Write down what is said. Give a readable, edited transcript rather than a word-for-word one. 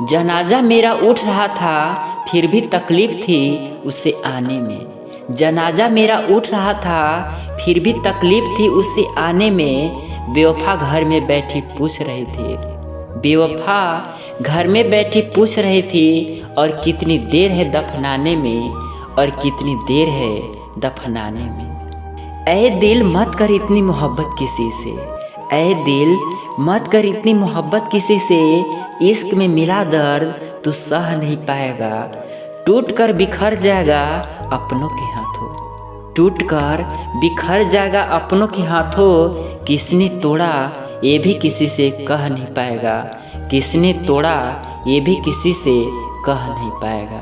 जनाजा मेरा उठ रहा था फिर भी तकलीफ थी उसे आने में। जनाजा मेरा उठ रहा था फिर भी तकलीफ थी उसे आने में। बेवफा घर में बैठी पूछ रही थी, बेवफा घर में बैठी पूछ रही थी, और कितनी देर है दफनाने में, और कितनी देर है दफनाने में। ऐ दिल मत कर इतनी मोहब्बत किसी से, ऐ दिल मत कर इतनी मोहब्बत किसी से। इश्क में मिला दर्द तू सह नहीं पाएगा, टूट कर बिखर जाएगा अपनों के हाथों। टूट कर बिखर जाएगा अपनों के हाथों। किसने तोड़ा ये भी किसी से कह नहीं पाएगा, किसने तोड़ा ये भी किसी से कह नहीं पाएगा।